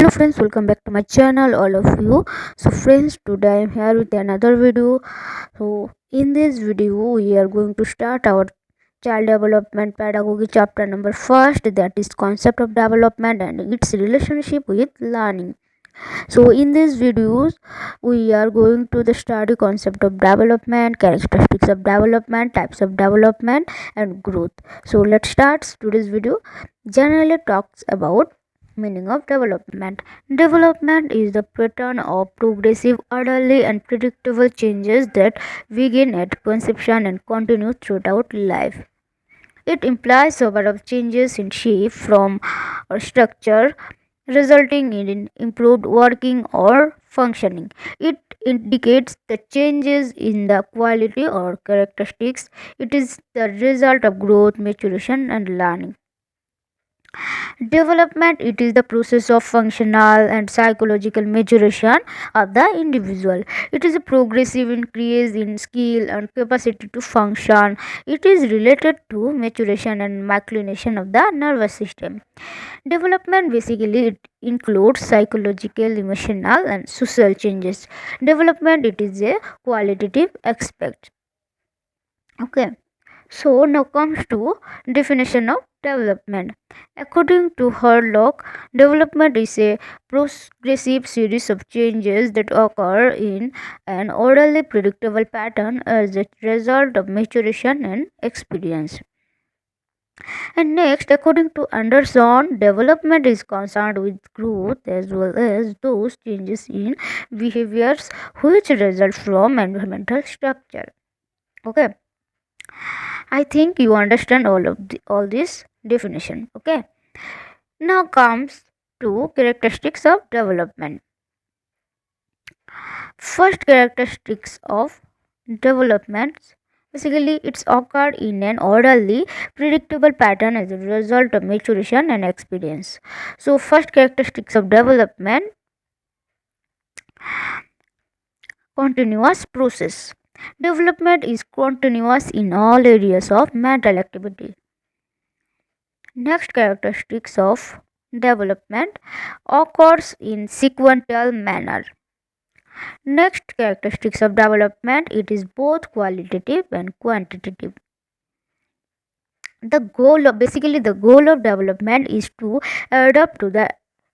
Hello friends, welcome back to my channel, all of you. So friends, today I am here with another video. So in this video we are going to start our child development pedagogy chapter number first, that is concept of development and its relationship with learning. So in these videos we are going to the study concept of development, characteristics of development, types of development and growth. So let's start. Today's video generally talks about meaning of development. Development is the pattern of progressive, orderly and predictable changes that begin at conception and continue throughout life. It implies a lot of changes in shape, form or structure, resulting in improved working or functioning. It indicates the changes in the quality or characteristics. It is the result of growth, maturation and learning. Development, it is the process of functional and psychological maturation of the individual. It is a progressive increase in skill and capacity to function. It is related to maturation and maturation of the nervous system. Development basically it includes psychological, emotional and social changes. Development, it is a qualitative aspect. Okay. So now comes to definition of development. According to Hurlock, development is a progressive series of changes that occur in an orderly, predictable pattern as a result of maturation and experience. And next, according to Anderson, development is concerned with growth as well as those changes in behaviors which result from environmental structure. Okay. I think you understand all this definition. Okay. Now comes to characteristics of development. First characteristics of development, basically it's occurred in an orderly, predictable pattern as a result of maturation and experience. So first characteristics of development, continuous process. Development is continuous in all areas of mental activity. Next characteristics of development, occurs in sequential manner. Next characteristics of development, it is both qualitative and quantitative. The goal of development is to adapt to the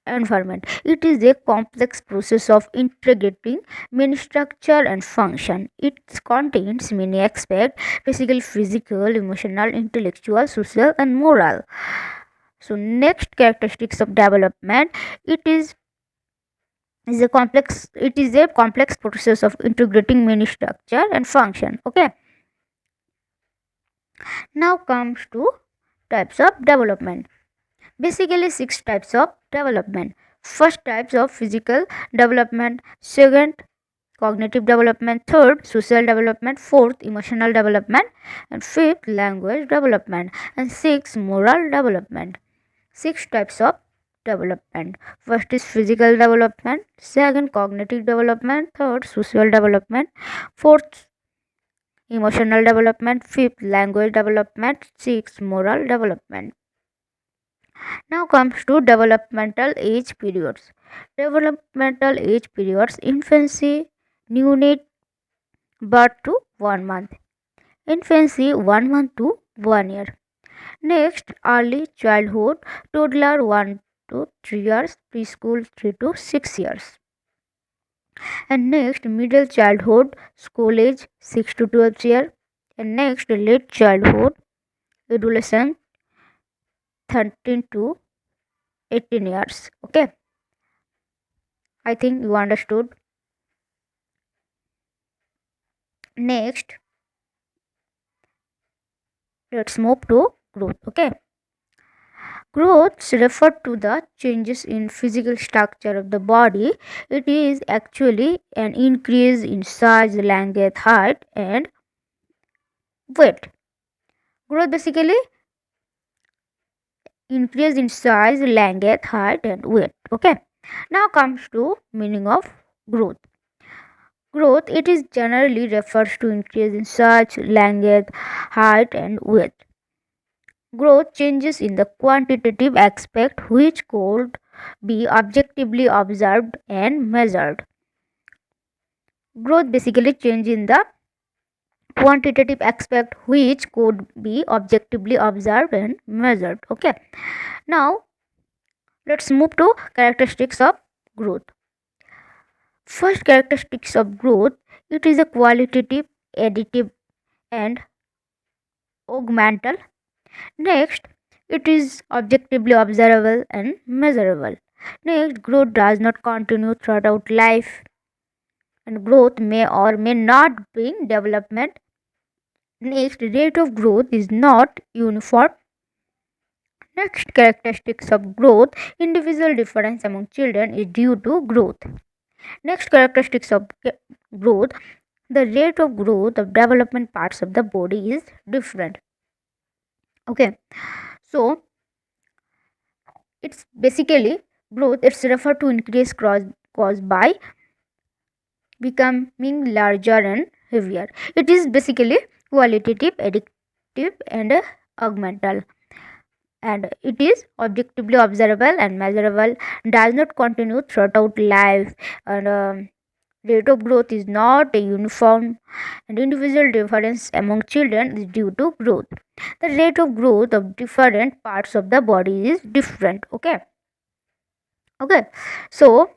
environment. It is a complex process of integrating many structure and function. It contains many aspects, basically physical, emotional, intellectual, social and moral. So next characteristics of development, it is a complex process of integrating many structure and function. Okay. Now comes to types of development. Basically six types of development. First, types of physical development. Second, cognitive development. Third, social development. Fourth, emotional development. And fifth, language development. And sixth, moral development. Six types of development. First is physical development. Second, cognitive development. Third, social development. Fourth, emotional development. Fifth, language development. Sixth, moral development. Now comes to developmental age periods. Developmental age periods: infancy, neonate, birth to 1 month. Infancy 1 month to 1 year. Next, early childhood, toddler 1 to 3 years, preschool 3 to 6 years. And next, middle childhood, school age 6 to 12 years. And next, late childhood, adolescent 13 to 18 years. Okay, I think you understood. Next, let's move to growth. Okay, growth refer to the changes in physical structure of the body. It is actually an increase in size, length, height and weight. Growth basically increase in size, length, height and weight. Okay, now comes to meaning of growth. Growth, it is generally refers to increase in size, length, height and weight. Growth changes in the quantitative aspect which called be objectively observed and measured. Growth basically change in the quantitative aspect which could be objectively observed and measured. Okay, now let's move to characteristics of growth. First characteristics of growth, it is a qualitative, additive and augmental. Next, it is objectively observable and measurable. Next, growth does not continue throughout life, and growth may or may not bring development. Next, rate of growth is not uniform. Next characteristics of growth, individual difference among children is due to growth. Next characteristics of growth, the rate of growth of development parts of the body is different. Okay, so it's basically growth, it's referred to increase caused by becoming larger and heavier. It is basically qualitative, additive and augmental, and it is objectively observable and measurable, does not continue throughout life, and rate of growth is not a uniform, and individual difference among children is due to growth. The rate of growth of different parts of the body is different. Okay, so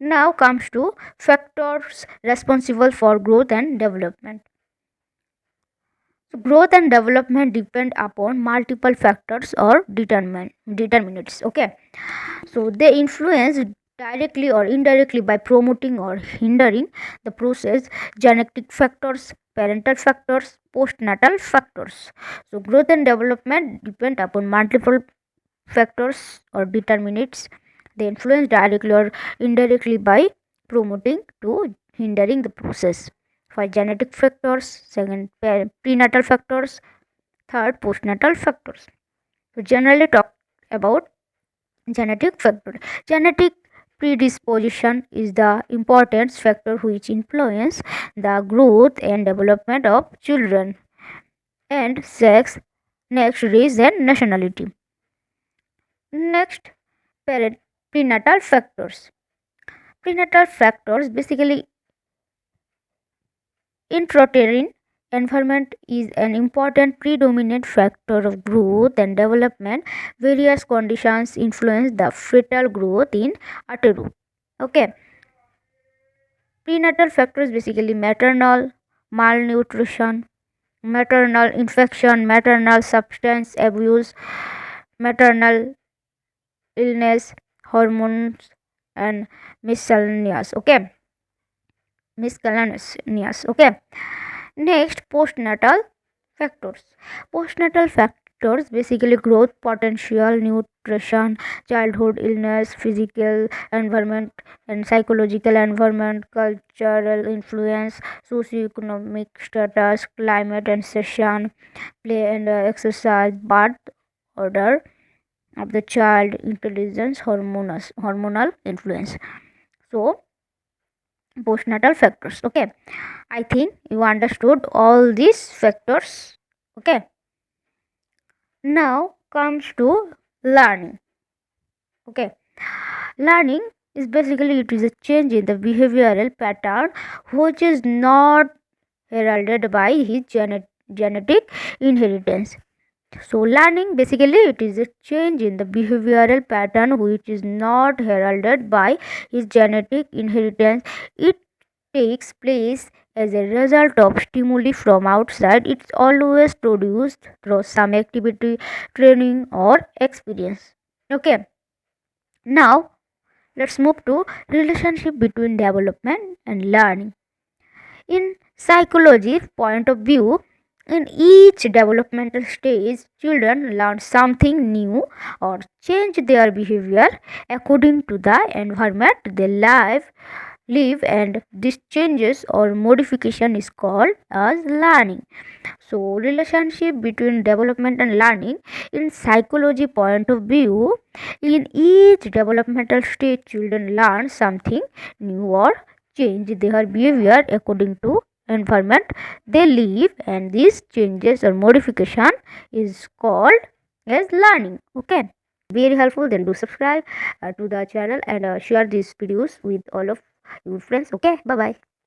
now comes to factors responsible for growth and development. So growth and development depend upon multiple factors or determinants. Okay, so they influence directly or indirectly by promoting or hindering the process. Genetic factors, parental factors, postnatal factors. So growth and development depend upon multiple factors or determinants. They influence directly or indirectly by promoting to hindering the process. For genetic factors, second prenatal factors, third postnatal factors. So generally talk about genetic factor. Genetic predisposition is the important factor which influence the growth and development of children. And sex, next race and nationality. Next, prenatal factors. Prenatal factors basically intrauterine environment is an important predominant factor of growth and development. Various conditions influence the fetal growth in utero. Okay, prenatal factors basically maternal malnutrition, maternal infection, maternal substance abuse, maternal illness, hormones and miscellaneous. Okay, miscellaneous. Okay, next postnatal factors. Postnatal factors basically growth potential, nutrition, childhood illness, physical environment and psychological environment, cultural influence, socioeconomic status, climate and session, play and exercise, birth order of the child, intelligence, hormonal influence. So postnatal factors. Okay, I think you understood all these factors. Okay, now comes to learning. Okay, learning is basically it is a change in the behavioral pattern which is not heralded by his genetic inheritance. So learning basically it is a change in the behavioral pattern which is not heralded by his genetic inheritance. It takes place as a result of stimuli from outside. It's always produced through some activity, training or experience. Okay, now let's move to relationship between development and learning. In psychology point of view, in each developmental stage, children learn something new or change their behavior according to the environment they live, and this changes or modification is called as learning. So relationship between development and learning, in psychology point of view, in each developmental stage children learn something new or change their behavior according to environment they live, and these changes or modification is called as learning. Okay, very helpful, then do subscribe to the channel and share these videos with all of your friends. Okay, bye bye.